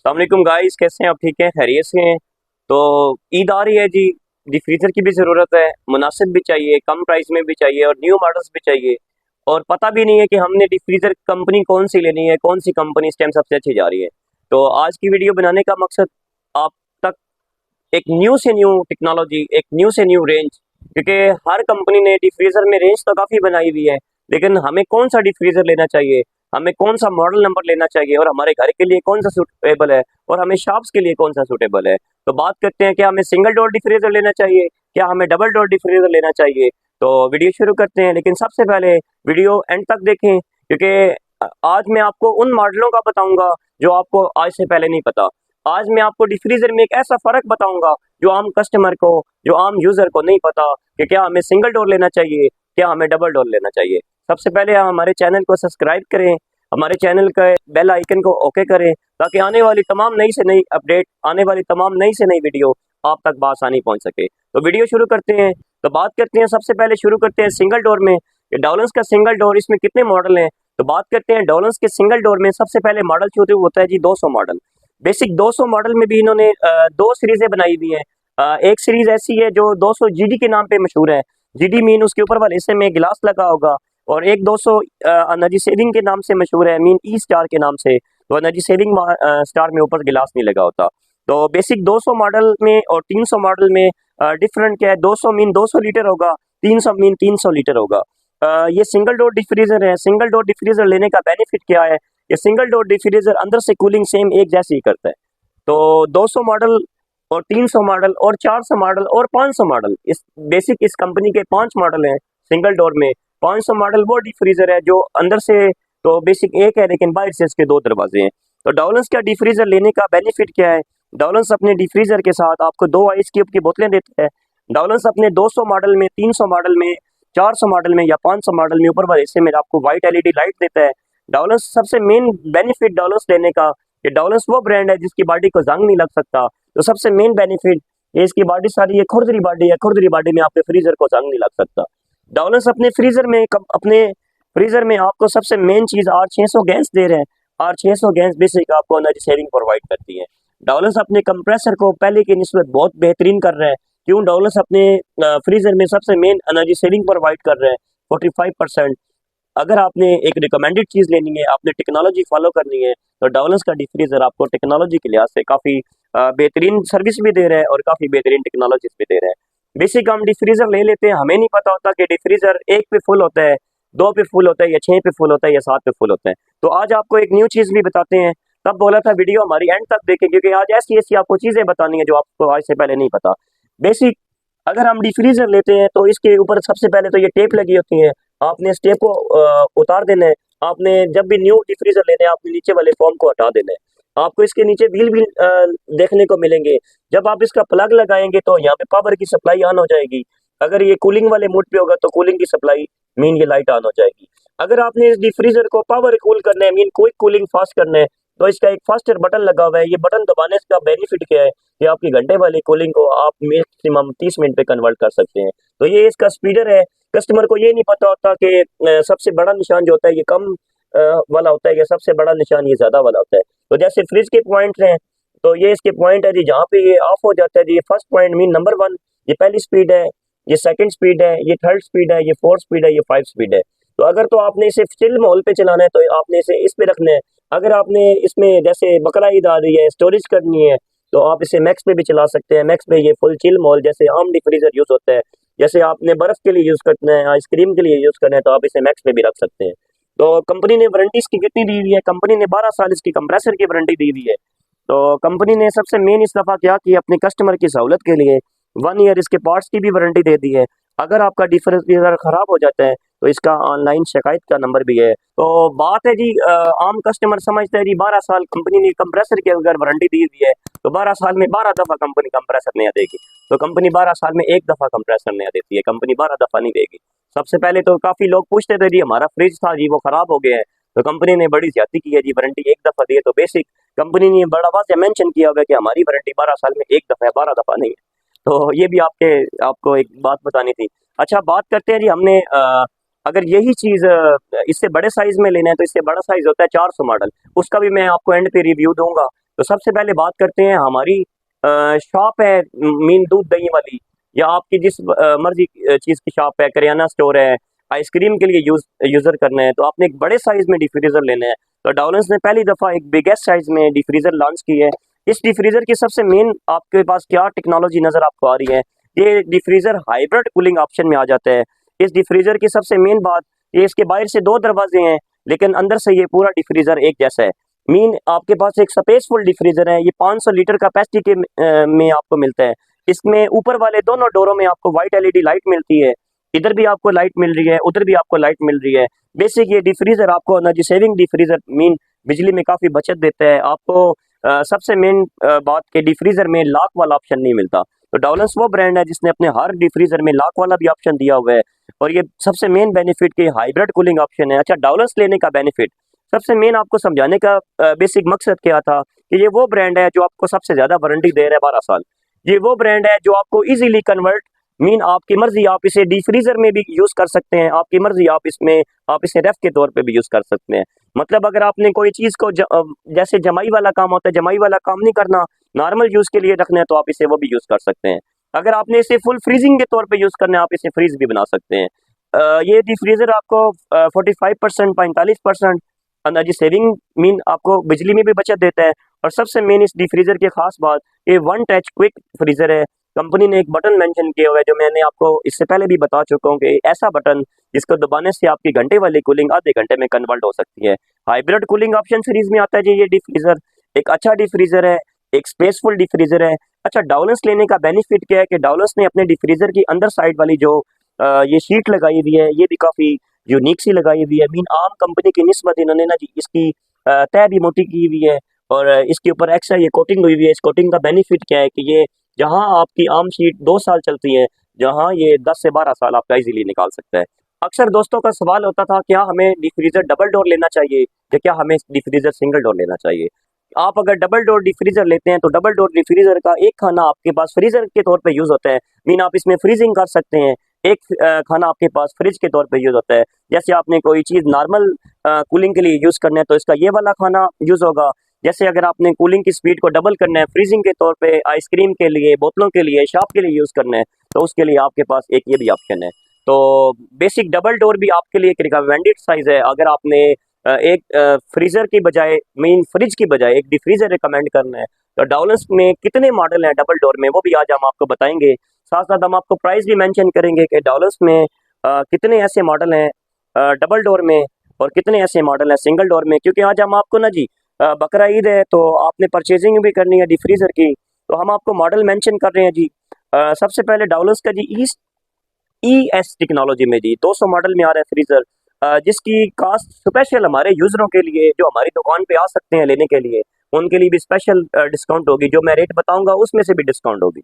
अस्सलाम गाइस, कैसे हैं आप? ठीक हैं, खैरियत से हैं? तो ईद आ रही है जी। डिफ्रीज़र की भी ज़रूरत है, मुनासिब भी चाहिए, कम प्राइस में भी चाहिए और न्यू मॉडल्स भी चाहिए। और पता भी नहीं है कि हमने डिफ्रीज़र कंपनी कौन सी लेनी है, कौन सी कंपनी इस टाइम सबसे अच्छी जा रही है। तो आज की वीडियो बनाने का मकसद आप तक एक न्यू से न्यू टेक्नोलॉजी, एक न्यू से न्यू रेंज, क्योंकि हर कंपनी ने डिफ्रीज़र में रेंज तो काफ़ी बनाई हुई है, लेकिन हमें कौन सा डिफ्रीज़र लेना चाहिए, हमें कौन सा मॉडल नंबर लेना चाहिए और हमारे घर के लिए कौन सा सूटेबल है और हमें शॉप्स के लिए कौन सा सूटेबल है। तो बात करते हैं, क्या हमें सिंगल डोर डिफ्रीज़र लेना चाहिए, क्या हमें डबल डोर डिफ्रीज़र लेना चाहिए। तो वीडियो शुरू करते हैं, लेकिन सबसे पहले वीडियो एंड तक देखें, क्योंकि आज मैं आपको उन मॉडलों का बताऊंगा जो आपको आज से पहले नहीं पता। आज मैं आपको डिफ्रीजर में एक ऐसा फर्क बताऊंगा जो आम कस्टमर को, जो आम यूजर को नहीं पता, कि क्या हमें सिंगल डोर लेना चाहिए, क्या हमें डबल डोर लेना चाहिए। सबसे पहले आप हमारे चैनल को सब्सक्राइब करें, हमारे चैनल का बेल आइकन को ओके करें, ताकि आने वाली तमाम नई से नई अपडेट, आने वाली तमाम नई से नई वीडियो आप तक बआसानी पहुंच सके। तो वीडियो शुरू करते हैं। तो बात करते हैं, सबसे पहले शुरू करते हैं सिंगल डोर में। डॉलर्स का सिंगल डोर, इसमें कितने मॉडल हैं। तो बात करते हैं डॉलर्स के सिंगल डोर में। सबसे पहले मॉडल शुरू होता है जी 200 मॉडल। बेसिक 200 मॉडल में भी इन्होंने दो सीरीजें बनाई हुई हैं। एक सीरीज ऐसी है जो 200 जीडी के नाम पे मशहूर है। जीडी मीन उसके ऊपर वाले हिस्से में गिलास लगा होगा, और एक 200 एनर्जी सेविंग के नाम से मशहूर है, मीन ई स्टार के नाम से। तो एनर्जी सेविंग स्टार में ऊपर गिलास नहीं लगा होता। तो बेसिक 200 मॉडल में और 300 मॉडल में डिफरेंट क्या है। 200 मीन 200 लीटर होगा, 300 मीन 300 लीटर होगा। ये सिंगल डोर डिफ्रीजर है। सिंगल डोर डिफ्रीजर लेने का बेनिफिट क्या है, ये सिंगल डोर डिफ्रीजर अंदर से कूलिंग सेम एक जैसी ही करता है। तो 200 मॉडल और 300 मॉडल और 400 मॉडल और 500 मॉडल, इस बेसिक इस कंपनी के 5 मॉडल हैं सिंगल डोर में। 500 मॉडल वो डिफ्रीजर है जो अंदर से तो बेसिक एक है, लेकिन बाहर से इसके दो दरवाजे हैं। तो डॉलर्स का डिफ्रीजर लेने का बेनिफिट क्या है, डॉलर्स अपने डिफ्रीजर के साथ आपको 2 आइस क्यूब की बोतलें देते हैं। डॉलर्स अपने 200 मॉडल में, 300 मॉडल में, 400 मॉडल में या 500 मॉडल में ऊपर वाले हिस्से में आपको व्हाइट एलईडी लाइट देता है। डॉलर्स सबसे मेन बेनिफिट डॉलर्स लेने का, ये डॉलर्स वो ब्रांड है जिसकी बॉडी को जंग नहीं लग सकता। तो सबसे मेन बेनिफिट ये इसकी बॉडी सारी, ये खुरदरी बॉडी है, खुरदरी बॉडी में आपके फ्रीजर को जंग नहीं लग सकता। डॉलर्स अपने फ्रीजर में आपको सबसे मेन चीज R600 गैस दे रहे हैं। R600 गैस बेसिक आपको एनर्जी सेविंग प्रोवाइड करती है। डॉलर्स अपने कंप्रेसर को पहले की निस्बत बहुत बेहतरीन कर रहे हैं। क्यों? डॉलर्स अपने फ्रीजर में सबसे मेन एनर्जी सेविंग प्रोवाइड कर रहे हैं 45%। अगर आपने एक रिकमेंडेड चीज़ लेनी है, आपने टेक्नोलॉजी फॉलो करनी है, तो डॉलर्स का डिफ्रीजर आपको टेक्नोलॉजी के लिहाज से काफ़ी बेहतरीन सर्विस भी दे रहा है और काफ़ी बेहतरीन टेक्नोलॉजीज भी दे रहा है। बेसिक हम डिफ्रीजर ले लेते हैं, हमें नहीं पता होता कि डिफ्रीजर 1 पे फुल होता है, 2 पे फुल होता है, या 6 पे फुल होता है, या 7 पे फुल होता है। तो आज आपको एक न्यू चीज़ भी बताते हैं। तब बोला था वीडियो हमारी एंड तक देखें, क्योंकि आज ऐसी ऐसी आपको चीज़ें बतानी है जो आपको आज से पहले नहीं पता। बेसिक अगर हम डिफ्रीजर लेते हैं तो इसके ऊपर सबसे पहले तो ये टेप लगी होती है। आपने इस टेप को उतार देना है। आपने जब भी न्यू डिफ्रीजर लेने हैं, आपने नीचे वाले फॉर्म को हटा देना है। आपको इसके नीचे व्हील भी देखने को मिलेंगे। जब आप इसका प्लग लगाएंगे तो यहाँ पे पावर की सप्लाई ऑन हो जाएगी। अगर ये कूलिंग वाले मोड पे होगा तो कूलिंग की सप्लाई मीन ये लाइट ऑन हो जाएगी। अगर आपने इस डिफ्रीजर को पावर कूल करना है, मीन क्विक कूलिंग फास्ट करना है, तो इसका एक फास्टर बटन लगा हुआ है। ये बटन दबाने का बेनिफिट क्या है कि आपकी घंटे वाली कूलिंग को आप मैक्सिमम 30 मिनट पे कन्वर्ट कर सकते हैं। तो ये इसका स्पीडर है। कस्टमर को ये नहीं पता होता कि सबसे बड़ा निशान जो होता है ये कम वाला होता है, या सबसे बड़ा निशान ये ज्यादा वाला होता है। तो जैसे फ्रिज के पॉइंट हैं, तो ये इसके पॉइंट है जी, जहाँ पे ये ऑफ हो जाता है जी। ये फर्स्ट पॉइंट मीन नंबर 1, ये पहली स्पीड है, ये सेकंड स्पीड है, ये थर्ड स्पीड है, ये फोर्थ स्पीड है, ये 5 स्पीड है। तो अगर तो आपने इसे चिल मोड पे चलाना है तो आपने इसे इस पे रखना है। अगर आपने इसमें जैसे बकरा ईद आ रही है, स्टोरेज करनी है, तो आप इसे मैक्स पे भी चला सकते हैं। मैक्स पे ये फुल चिल मोड जैसे आम डिफ्रीजर यूज होता है, जैसे आपने बर्फ के लिए यूज करना है, आइसक्रीम के लिए यूज करना है, तो आप इसे मैक्स पे भी रख सकते हैं। तो कंपनी ने वारंटी इसकी कितनी दी हुई है, कंपनी ने 12 साल इसकी कंप्रेसर की वारंटी दी हुई है। तो कंपनी ने सबसे मेन इस दफा क्या किया, अपने कस्टमर की सहूलत के लिए 1 ईयर इसके पार्ट्स की भी वारंटी दे दी है। अगर आपका डिफ्रीजर खराब हो जाता है तो इसका ऑनलाइन शिकायत का नंबर भी है। तो बात है जी, आम कस्टमर समझता है जी 12 साल कंपनी ने कंप्रेसर की अगर वारंटी दी हुई है तो 12 साल में 12 दफा कंपनी कंप्रेसर नया देगी। तो कंपनी 12 साल में एक दफा कंप्रेसर नया देती है, कंपनी 12 दफा नहीं देगी। सबसे पहले तो काफी लोग पूछते थे जी हमारा फ्रिज था जी वो खराब हो गया है, तो कंपनी ने बड़ी ज्यादती की है जी, वारंटी एक दफा दी है। तो बेसिक कंपनी ने बड़ा वाज़ेह मेंशन किया हुआ है कि हमारी वारंटी 12 साल में एक दफा है, 12 दफा नहीं है। तो ये भी आपको एक बात बतानी थी। अच्छा, बात करते हैं जी, हमने अगर यही चीज इससे बड़े साइज में लेना है तो इससे बड़ा साइज होता है 400 मॉडल। उसका भी मैं आपको एंड पे रिव्यू दूंगा तो सबसे पहले बात करते हैं हमारी शॉप है मीन दूध दही वाली, या आपकी जिस मर्जी चीज़ की शॉप है, करियाना स्टोर है, आइसक्रीम के लिए यूज़र करना है, तो आपने एक बड़े साइज़ में डिफ्रीज़र लेना है। तो डाउलेंस ने पहली दफ़ा एक बिगेस्ट साइज़ में डिफ्रीज़र लॉन्च की है। इस डिफ्रीज़र की सबसे मेन आपके पास क्या टेक्नोलॉजी नज़र आपको आ रही है, ये डिफ्रीज़र हाइब्रिड कूलिंग ऑप्शन में आ जाता है। इस डिफ्रीज़र की सबसे मेन बात, ये इसके बाहर से 2 दरवाजे हैं, लेकिन अंदर से ये पूरा डिफ्रीज़र एक जैसा है। मीन आपके पास एक स्पेसफुल डिफ्रीज़र है, ये 500 लीटर कैपेसिटी के में आपको मिलता है। इसमें ऊपर वाले दोनों डोरों में आपको व्हाइट एलईडी लाइट मिलती है, इधर भी आपको लाइट मिल रही है, उधर भी आपको लाइट मिल रही है। बेसिक ये डिफ्रीज़र आपको एनर्जी सेविंग डिफ्रीज़र मीन बिजली में काफ़ी बचत देता है आपको। सबसे मेन बात के डिफ्रीज़र में लॉक वाला ऑप्शन नहीं मिलता। तो डाउलेंस वो ब्रांड है जिसने अपने हर डिफ्रीज़र में लॉक वाला भी ऑप्शन दिया हुआ है, और ये सबसे मेन बेनिफिट के हाइब्रिड कूलिंग ऑप्शन है। अच्छा, डाउलेंस लेने का बेनिफिट सबसे मेन आपको समझाने का बेसिक मकसद क्या था कि ये वो ब्रांड है जो आपको सबसे ज़्यादा वारंटी दे रहा है 12 साल। ये वो ब्रांड है जो आपको इजीली कन्वर्ट मीन आपकी मर्जी, आप इसे डी फ्रीजर में भी यूज कर सकते हैं, आपकी मर्जी आप इसे रेफ के तौर पे भी यूज कर सकते हैं। मतलब अगर आपने कोई चीज को जैसे जमाई वाला काम होता है, जमाई वाला काम नहीं करना, नॉर्मल यूज के लिए रखना है, तो आप इसे वो भी यूज कर सकते हैं। अगर आपने इसे फुल फ्रीजिंग के तौर पे यूज करना है, आप इसे फ्रीज भी बना सकते हैं। ये डी फ्रीजर आपको 45% 45% एनर्जी सेविंग मीन आपको बिजली में भी बचत देता है। और सबसे मेन इस डी फ्रीजर की खास बात, ये वन टच क्विक फ्रीजर है। कंपनी ने एक बटन मेंशन किया हुआ है जो मैंने आपको इससे पहले भी बता चुका हूँ कि ऐसा बटन जिसको दबाने से आपकी घंटे वाली कूलिंग आधे घंटे में कन्वर्ट हो सकती है। हाइब्रिड कूलिंग ऑप्शन सीरीज में आता है जी ये डी फ्रीजर। एक अच्छा डी फ्रीजर है, एक स्पेसफुल डी फ्रीजर है। अच्छा, डाउलेंस लेने का बेनिफिट क्या है कि डाउलेंस ने अपने डी फ्रीजर की अंदर साइड वाली जो ये शीट लगाई हुई है, ये भी काफी यूनिक सी लगाई हुई है। मीन आम कंपनी की निस्बत इन्होंने ना जी इसकी तय भी मोटी की हुई है, और इसके ऊपर एक्स्ट्रा ये कोटिंग हुई हुई है। इस कोटिंग का बेनिफिट क्या है कि ये जहां आपकी आम शीट 2 साल चलती है, जहां ये 10 से 12 साल आपका इजीली निकाल सकता है। अक्सर दोस्तों का सवाल होता था क्या हमें डिफ्रीजर डबल डोर लेना चाहिए या क्या हमें डिफ्रीजर सिंगल डोर लेना चाहिए। आप अगर डबल डोर डिफ्रीजर लेते हैं तो डबल डोर डिफ्रीजर का एक खाना आपके पास फ्रीजर के तौर पे यूज होता है। मीन आप इसमें फ्रीजिंग कर सकते हैं। एक खाना आपके पास फ्रिज के तौर पे यूज होता है। जैसे आपने कोई चीज नॉर्मल कूलिंग के लिए यूज करना है तो इसका ये वाला खाना यूज होगा। जैसे अगर आपने कूलिंग की स्पीड को डबल करना है फ्रीजिंग के तौर पे, आइसक्रीम के लिए, बोतलों के लिए, शॉप के लिए यूज करना है, तो उसके लिए आपके पास एक ये भी ऑप्शन है। तो बेसिक डबल डोर भी आपके लिए एक रिकमेंडेड साइज है। अगर आपने एक फ्रीजर की बजाय मीन फ्रिज की बजाय एक डिफ्रीजर रिकमेंड करना है, तो डाउलेंस में कितने मॉडल हैं डबल डोर में वो भी आज हम आपको बताएंगे। साथ साथ हम आपको प्राइस भी मेंशन करेंगे कि डाउलेंस में कितने ऐसे मॉडल हैं डबल डोर में और कितने ऐसे मॉडल हैं सिंगल डोर में। क्योंकि आज हम आपको ना जी बकरा ईद है तो आपने परचेजिंग भी करनी है डिफ्रीजर की, तो हम आपको मॉडल मेंशन कर रहे हैं जी। सबसे पहले डाउलेंस का जी ES टेक्नोलॉजी में जी 200 मॉडल में आ रहा है फ्रीजर, जिसकी कास्ट स्पेशल हमारे यूजरों के लिए जो हमारी दुकान पे आ सकते हैं लेने के लिए, उनके लिए भी स्पेशल डिस्काउंट होगी। जो मैं रेट बताऊंगा उसमें से भी डिस्काउंट होगी।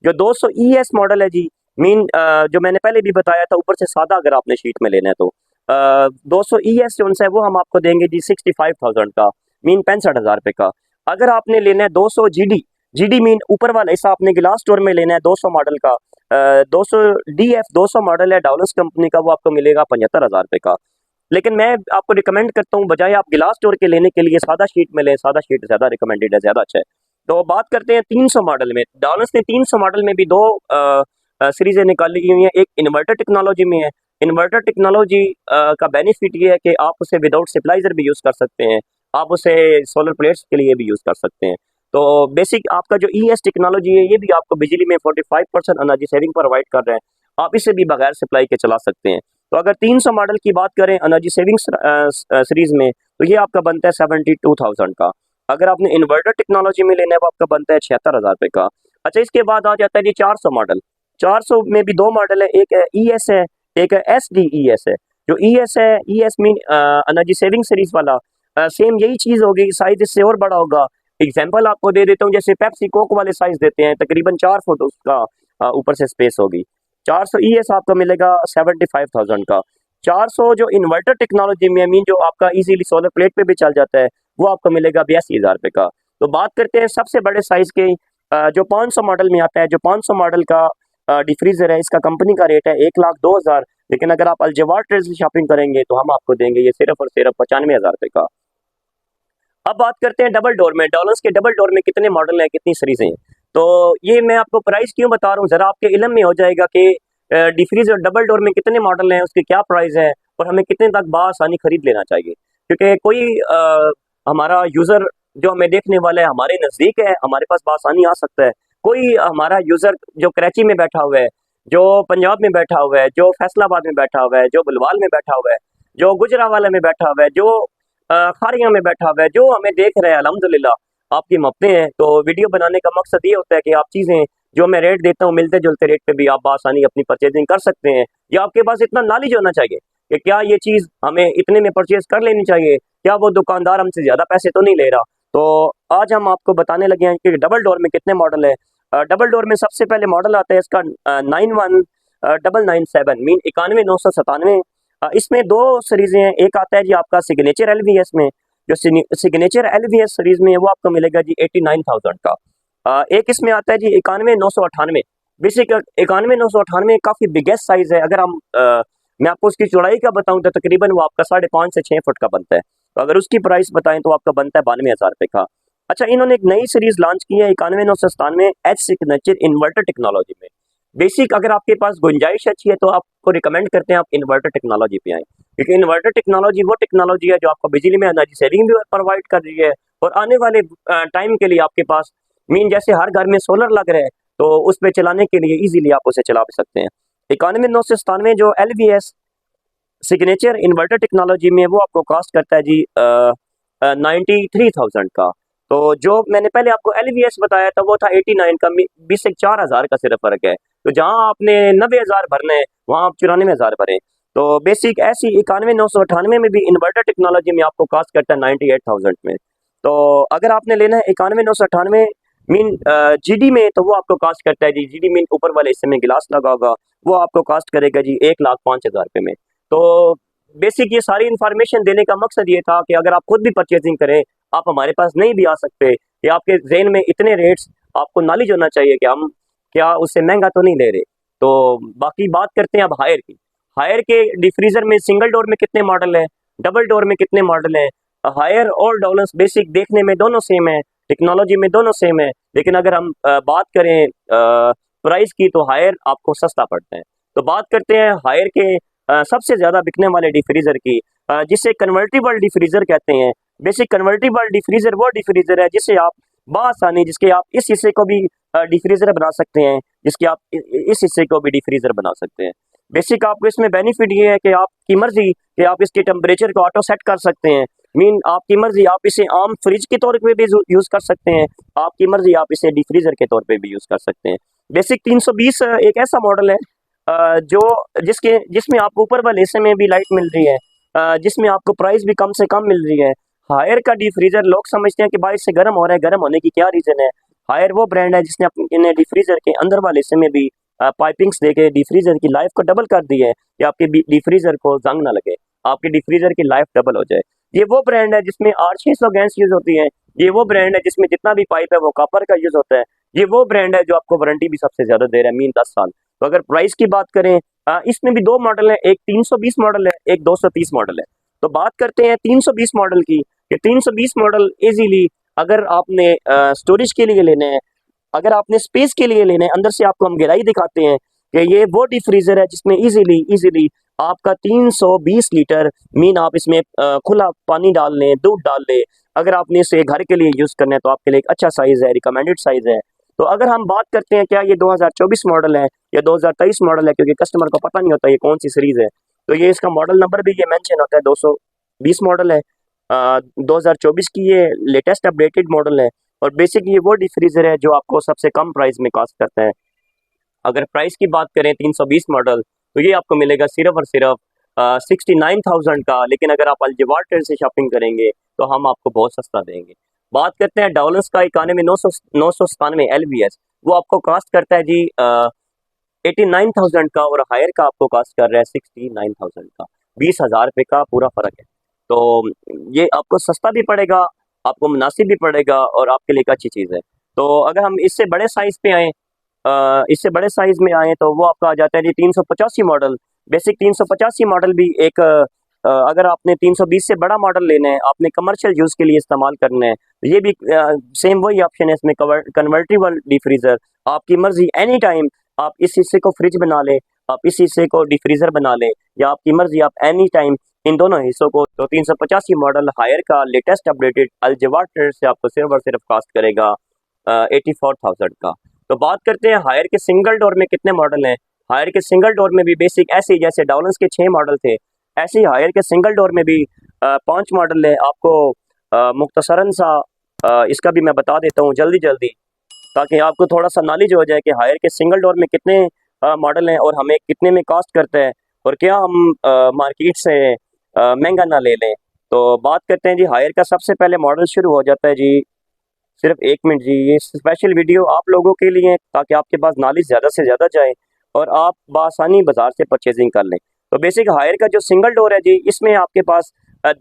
जो 200 ES मॉडल है जी, मीन जो मैंने पहले भी बताया था, ऊपर से सादा अगर आपने शीट में लेना है तो 200 ES जो है वो हम आपको देंगे जी 65,000 का, मीन 65,000 रुपये का। अगर आपने लेना है 200 GD मीन ऊपर वाला हिस्सा आपने गिलास स्टोर में लेना है 200 मॉडल का, 200 DF 200 मॉडल है डाउलेंस कंपनी का, वो आपको मिलेगा 75,000 रुपये का। लेकिन मैं आपको रिकमेंड करता हूँ बजाय आप गिलास स्टोर के लेने के लिए सादा शीट में लें, सादा शीट ज्यादा रिकमेंडेड है, ज्यादा अच्छा है। तो बात करते हैं 300 मॉडल में। डाउलेंस ने 300 मॉडल में भी दो सीरीजें निकाली हुई हैं। एक इन्वर्टर टेक्नोलॉजी में है। इन्वर्टर टेक्नोलॉजी का बेनिफिट ये है कि आप उसे विदाउट स्टेबलाइजर भी यूज कर सकते हैं, आप उसे सोलर प्लेट्स के लिए भी यूज कर सकते हैं। तो बेसिक आपका जो ES टेक्नोलॉजी है ये भी आपको बिजली में 45% एनर्जी सेविंग प्रोवाइड कर रहे हैं, आप इसे भी बगैर सप्लाई के चला सकते हैं। तो अगर 300 मॉडल की बात करें एनर्जी सेविंग सीरीज में, तो ये आपका बनता है 72,000 का। अगर आपने इन्वर्टर टेक्नोलॉजी में लेना है वो आपका बनता है 76,000 रुपये का। अच्छा, इसके बाद आ जाता है जी 400 मॉडल। 400 में भी दो मॉडल है, एक है ES है, एक है SDES है। जो ES है, ES mean energy saving series वाला, सेम यही चीज होगी, साइज इससे और बड़ा होगा। एग्जाम्पल आपको दे देता हूँ, जैसे पेप्सी कोक वाले साइज देते हैं, तकरीबन 4 फुट उसका ऊपर से स्पेस होगी। 400 ES आपको मिलेगा 75,000 का। 400 जो इन्वर्टर टेक्नोलॉजी में मीन जो आपका इजीली सोलर प्लेट पे भी चल जाता है, वो आपको मिलेगा 82,000 रुपये का। तो बात करते हैं सबसे बड़े साइज के, जो 500 मॉडल में आता है। जो 500 मॉडल का डिफ्रीजर है, इसका कंपनी का रेट है 1,02,000, लेकिन अगर आप अलजवार ट्रेड से शॉपिंग करेंगे तो हम आपको देंगे ये सिर्फ और सिर्फ 95,000 रुपये का। अब बात करते हैं डबल डोर में। डॉलर्स के डबल डोर में कितने मॉडल हैं, कितनी सीरीज हैं। तो ये मैं आपको प्राइस क्यों बता रहा हूँ, जरा आपके इल्म में हो जाएगा कि डिफ्रीज और डबल डोर में कितने मॉडल हैं, उसके क्या प्राइस है और हमें कितने तक बासानी खरीद लेना चाहिए। क्योंकि कोई हमारा यूजर जो हमें देखने वाला है हमारे नजदीक है, हमारे पास बासानी आ सकता है। कोई हमारा यूजर जो कराची में बैठा हुआ है, जो पंजाब में बैठा हुआ है, जो फैसलाबाद में बैठा हुआ है, जो बुलवाल में बैठा हुआ है, जो गुजरावाला में बैठा हुआ है, जो खारिया में बैठा हुआ है, जो हमें देख रहे हैं, अल्हम्दुलिल्लाह आपकी मपते हैं। तो वीडियो बनाने का मकसद ये होता है कि आप चीज़ें जो मैं रेट देता हूँ मिलते जुलते रेट पे भी आप आसानी अपनी परचेजिंग कर सकते हैं, या आपके पास इतना नॉलेज होना चाहिए कि क्या ये चीज़ हमें इतने में परचेज कर लेनी चाहिए, क्या वो दुकानदार हमसे ज़्यादा पैसे तो नहीं ले रहा। तो आज हम आपको बताने लगे हैं कि डबल डोर में कितने मॉडल है। डबल डोर में सबसे पहले मॉडल आता है इसका 91997 मीन 91,997। इसमें दो सीरीजें हैं, एक आता है जी आपका सिग्नेचर एलवीएस में, जो सिग्नेचर एलवीएस सीरीज में है वो आपको मिलेगा जी 89,000 का। एक इसमें आता है जी 91,998। बेसिक 91,998 काफी बिगेस्ट साइज है। अगर हम मैं आपको उसकी चौड़ाई का बताऊं तो तकरीबन वो आपका 5.5 से 6 फुट का बनता है। तो अगर उसकी प्राइस बताएं तो आपका बनता है 92,000 रुपए का। अच्छा, इन्होंने एक नई सीरीज लॉन्च की है 91,997 एच सिग्नेचर इन्वर्टर टेक्नोलॉजी में। बेसिक अगर आपके पास गुंजाइश अच्छी है तो आपको रिकमेंड करते हैं आप इन्वर्टर टेक्नोलॉजी पे आए, क्योंकि इन्वर्टर टेक्नोलॉजी वो टेक्नोलॉजी है जो आपको बिजली में एनर्जी सेविंग भी प्रोवाइड कर रही है, और आने वाले टाइम के लिए आपके पास मीन जैसे हर घर में सोलर लग रहे हैं तो उस पर चलाने के लिए इजीली आप उसे चला भी सकते हैं। 91,997 जो एलवीएस सिग्नेचर इन्वर्टर टेक्नोलॉजी में वो आपको कॉस्ट करता है जी 93,000 का। तो जो मैंने पहले आपको एलवीएस बताया था वो था 89 का, 20 से 4,000 का सिर्फ फर्क है। तो जहां आपने 90,000 भरने हैं वहां आप 94,000 भरें। तो बेसिक ऐसी 91,998 में भी इन्वर्टर टेक्नोलॉजी में आपको कॉस्ट करता है 98,000 में। तो अगर आपने लेना है 91,998 मीन जीडी में तो वो आपको कॉस्ट करता है जी, जीडी मीन ऊपर वाले हिस्से में गिलास लगा होगा, वो आपको कॉस्ट करेगा जी 1,05,000 रुपए में। तो बेसिक ये सारी इन्फॉर्मेशन देने का मकसद ये था कि अगर आप खुद भी परचेजिंग करें, आप हमारे पास नहीं भी आ सकते, कि आपके जहन में इतने रेट्स आपको नॉलेज होना चाहिए कि हम क्या उससे महंगा तो नहीं ले रहे। तो बाकी बात करते हैं अब हायर की। हायर के डिफ्रीजर में सिंगल डोर में कितने मॉडल है, डबल डोर में कितने मॉडल है। हायर और डॉलर्स बेसिक देखने में दोनों सेम है, टेक्नोलॉजी में दोनों सेम है, लेकिन अगर हम बात करें प्राइस की तो हायर आपको सस्ता पड़ता है। तो बात करते हैं हायर के सबसे ज्यादा बिकने वाले डिफ्रीजर की, जिसे कन्वर्टिबल डिफ्रीजर कहते हैं। बेसिक कन्वर्टिबल डिफ्रीजर वो डिफ्रीजर है जिसे आप बासानी, जिसके आप इस हिस्से को भी डिफ्रीजर बना सकते हैं, जिसके आप इस हिस्से को भी डिफ्रीजर बना सकते हैं। बेसिक आपको इसमें बेनिफिट ये है कि आपकी मर्जी कि आप इसके टेम्परेचर को ऑटो सेट कर सकते हैं, मीन आपकी मर्जी आप इसे आम फ्रिज के तौर पे भी यूज कर सकते हैं, आपकी मर्जी आप इसे डिफ्रीजर के तौर पे भी यूज कर सकते हैं। बेसिक 320 एक ऐसा मॉडल है जो जिसमें आपको ऊपर वाले हिस्से में भी लाइट मिल रही है, जिसमें आपको प्राइस भी कम से कम मिल रही है। हायर का डिफ्रीजर लोग समझते हैं कि भाई इससे गर्म हो रहा है, गर्म होने की क्या रीजन है। हायर वो ब्रांड है जिसने अपने डिफ्रीजर के अंदर वाले हिस्से में भी पाइपिंग्स देके डिफ्रीजर की लाइफ को डबल कर दी है, कि आपके डिफ्रीजर को जंग ना लगे, आपके डिफ्रीजर की लाइफ डबल हो जाए। ये वो ब्रांड है जिसमें 800 गैस यूज होती है। ये वो ब्रांड है जिसमें जितना भी पाइप है वो कॉपर का यूज होता है। ये वो ब्रांड है जो आपको वारंटी भी सबसे ज्यादा दे रहा है, मीन 10 साल। तो अगर प्राइस की बात करें, इसमें भी दो मॉडल है, एक 320 मॉडल है, एक 230 मॉडल है। तो बात करते हैं 320 मॉडल की। कि 320 मॉडल इजीली अगर आपने स्टोरेज के लिए लेने हैं, अगर आपने स्पेस के लिए लेने हैं, अंदर से आपको हम गहराई दिखाते हैं कि ये वो डिफ्रीजर है जिसमें इजीली आपका 320 लीटर मीन आप इसमें खुला पानी डाल लें, दूध डाल लें। अगर आपने इसे घर के लिए यूज करना है तो आपके लिए एक अच्छा साइज है, रिकमेंडेड साइज है। तो अगर हम बात करते हैं क्या ये 2024 मॉडल है या 2023 मॉडल है, क्योंकि कस्टमर को पता नहीं होता ये कौन सी सीरीज है, तो ये इसका मॉडल नंबर भी ये मेंशन होता है, 220 मॉडल है। 2024 की ये लेटेस्ट अपडेटेड मॉडल है, और बेसिक ये वो डिफ्रीजर है जो आपको सबसे कम प्राइस में कॉस्ट करता है। अगर प्राइस की बात करें 320 मॉडल तो ये आपको मिलेगा सिर्फ और सिर्फ 69,000 का, लेकिन अगर आप अलजवार ट्रेड से शॉपिंग करेंगे तो हम आपको बहुत सस्ता देंगे। बात करते हैं डॉलर्स का, 91,997 एलवीएस वो आपको कॉस्ट करता है जी 89,000 का, और हायर का आपको कॉस्ट कर रहा है 69,000 का। 20,000 रुपये का पूरा फर्क है। तो ये आपको सस्ता भी पड़ेगा, आपको मुनासिब भी पड़ेगा, और आपके लिए एक अच्छी चीज़ है। तो अगर हम इससे बड़े साइज पे आए, इससे बड़े साइज में आए तो वो आपका आ जाता है जी 385 मॉडल। बेसिक 385 मॉडल भी एक अगर आपने 320 से बड़ा मॉडल लेना है, आपने कमर्शियल यूज़ के लिए इस्तेमाल करना है, तो ये भी सेम वही ऑप्शन है इसमें, कन्वर्टेबल डीप फ्रीज़र। आपकी मर्ज़ी एनी टाइम आप इस हिस्से को फ्रिज बना लें, आप इस हिस्से को डीप फ्रीज़र बना लें, या आपकी मर्ज़ी आप एनी टाइम इन दोनों हिस्सों को। तो 385 मॉडल हायर का लेटेस्ट अपडेटेड अल्जवार ट्रेड से आपको सिर्फ और सिर्फ कास्ट करेगा 84,000 का। तो बात करते हैं हायर के सिंगल डोर में कितने मॉडल हैं। हायर के सिंगल डोर में भी बेसिक ऐसे ही जैसे डाउलेंस के 6 मॉडल थे, ऐसे ही हायर के सिंगल डोर में भी 5 मॉडल है। आपको मुख्तसरन सा इसका भी मैं बता देता हूँ जल्दी जल्दी, ताकि आपको थोड़ा सा नॉलेज हो जाए कि हायर के सिंगल डोर में कितने मॉडल हैं और हमें कितने में कास्ट करता है, और क्या हम मार्केट से महंगा ना ले लें। तो बात करते हैं जी, हायर का सबसे पहले मॉडल शुरू हो जाता है जी। सिर्फ 1 मिनट जी, ये स्पेशल वीडियो आप लोगों के लिए है ताकि आपके पास नॉलेज ज़्यादा से ज़्यादा जाए और आप बआसानी बाजार से परचेजिंग कर लें। तो बेसिक हायर का जो सिंगल डोर है जी, इसमें आपके पास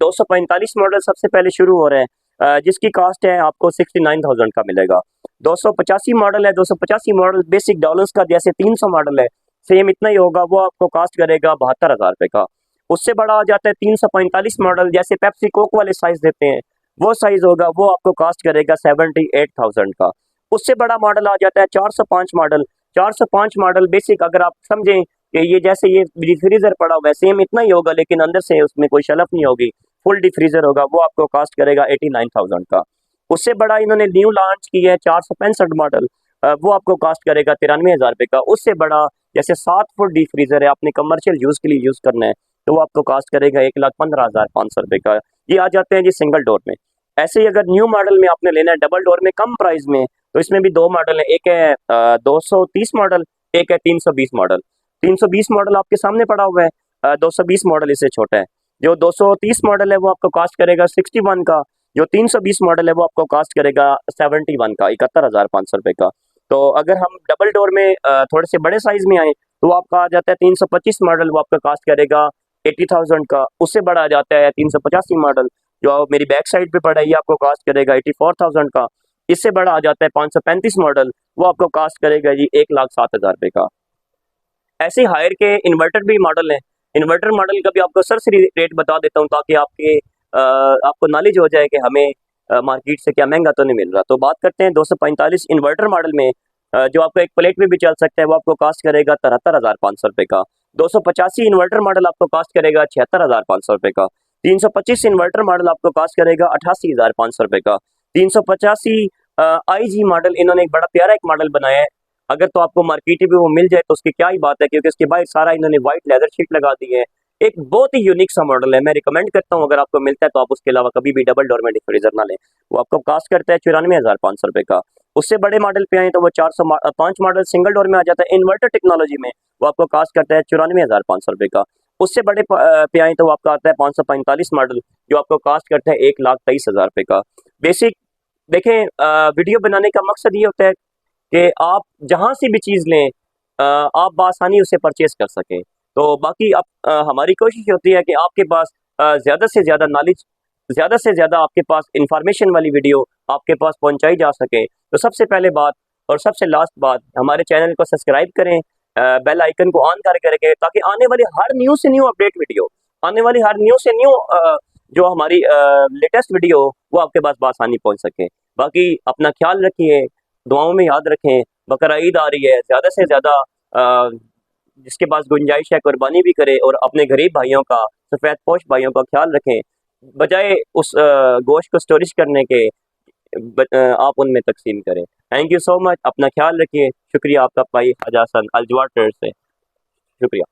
245 मॉडल सबसे पहले शुरू हो रहे हैं, जिसकी कास्ट है आपको 69,000 का मिलेगा। 285 मॉडल है, 285 मॉडल बेसिक डॉलर्स का जैसे 300 मॉडल है, सेम इतना ही होगा, वो आपको कास्ट करेगा 72,000 रुपये का। उससे बड़ा आ जाता है 345 मॉडल, जैसे पेप्सी कोक वाले साइज देते हैं वो साइज होगा, वो आपको कास्ट करेगा 78,000 का। उससे बड़ा मॉडल आ जाता है 405 मॉडल। 405 मॉडल बेसिक अगर आप समझें कि ये जैसे ये डिफ्रीजर पड़ा हुआ है, सेम इतना ही होगा, लेकिन अंदर से उसमें कोई शलफ नहीं होगी, फुल डिफ्रीजर होगा, वो आपको कास्ट करेगा 89,000 का। उससे बड़ा इन्होंने न्यू लॉन्च की है 465 मॉडल, वो आपको कास्ट करेगा 93,000 रुपये का। उससे बड़ा जैसे 7 फुट डीप फ्रीजर है, आपने कमर्शियल यूज के लिए यूज करना है, तो वो आपको कास्ट करेगा 1,15,500 रुपये का। ये आ जाते हैं जी सिंगल डोर में। ऐसे ही अगर न्यू मॉडल में आपने लेना है डबल डोर में कम प्राइस में, तो इसमें भी 2 मॉडल है, एक है 230 मॉडल, एक है 320 मॉडल। 320 मॉडल आपके सामने पड़ा हुआ है, 220 मॉडल इससे छोटा है। जो 230 मॉडल है वो आपको कास्ट करेगा 61 का, जो 320 मॉडल है वो आपको कास्ट करेगा 71 का, 71,500 रुपये का। तो अगर हम डबल डोर में थोड़े से बड़े साइज में आए, तो आपका आ जाता है 325 मॉडल, वो आपका कास्ट करेगा 80,000 का। उससे बड़ा आ जाता है 385 मॉडल, जो मेरी बैक साइड पे पड़ा है, ये आपको कास्ट करेगा 84,000 का। इससे बड़ा आ जाता है 535 मॉडल, वो आपको कास्ट करेगा जी 1,07,000 रुपये का। ऐसे हायर के इन्वर्टर भी मॉडल हैं। इन्वर्टर मॉडल का भी आपको सरसरी रेट बता देता हूँ, ताकि आपको नॉलेज हो जाए कि हमें मार्केट से क्या महंगा तो नहीं मिल रहा। तो बात करते हैं 245 इन्वर्टर मॉडल में, जो आपको एक प्लेट में भी चल सकता है, वो आपको कास्ट करेगा 73,500 रुपये का। 285 इन्वर्टर मॉडल आपको कास्ट करेगा 76,500 रुपये का। 325 इन्वर्टर मॉडल आपको कास्ट करेगा 88,500 रुपये का। 385 IG मॉडल, इन्होंने एक बड़ा प्यारा एक मॉडल बनाया है, अगर तो आपको मार्केट में वो मिल जाए तो उसकी क्या ही बात है, क्योंकि इसके बाहर सारा इन्होंने व्हाइट लेदर शीट लगा दी है। एक बहुत ही यूनिक सा मॉडल है, मैं रिकमेंड करता हूँ अगर आपको मिलता है तो आप उसके अलावा कभी भी डबल डोर में फ्रीजर ना लें। वो आपको कास्ट करता है 94,500 रुपये का। उससे बड़े मॉडल पे आए तो वो 405 मॉडल सिंगल डोर में आ जाता है इन्वर्टर टेक्नोलॉजी में, वो आपको कास्ट करता है 94,500 रुपये का। उससे बड़े पे आए तो वो आपका आता है 545 मॉडल, जो आपको कास्ट करता है 1,23,000 रुपये का। बेसिक देखें, वीडियो बनाने का मकसद ये होता है कि आप जहाँ से भी चीज़ लें, आप बआसानी उसे परचेज कर सकें। तो बाकी अब हमारी कोशिश होती है कि आपके पास ज़्यादा से ज़्यादा नॉलेज, ज़्यादा से ज़्यादा आपके पास इंफॉर्मेशन वाली वीडियो आपके पास पहुंचाई जा सके। तो सबसे पहले बात और सबसे लास्ट बात, हमारे चैनल को सब्सक्राइब करें, बेल आइकन को ऑन करके, ताकि आने वाली हर न्यू से न्यू अपडेट वीडियो, आने वाली हर न्यू से न्यू जो हमारी लेटेस्ट वीडियो वो आपके पास बआसानी पहुँच सके। बाकी अपना ख्याल रखिए, दुआओं में याद रखें। बकरा ईद आ रही है, ज़्यादा से ज़्यादा जिसके पास गुंजाइश है कुर्बानी भी करे, और अपने गरीब भाइयों का, सफ़ेद पोश भाइयों का ख्याल रखें, बजाय उस गोश्त को स्टोरेज करने के आप उनमें तकसीम करें। थैंक यू सो मच, अपना ख्याल रखिए। शुक्रिया आपका भाई हजासन अल्जवार ट्रेड से, शुक्रिया।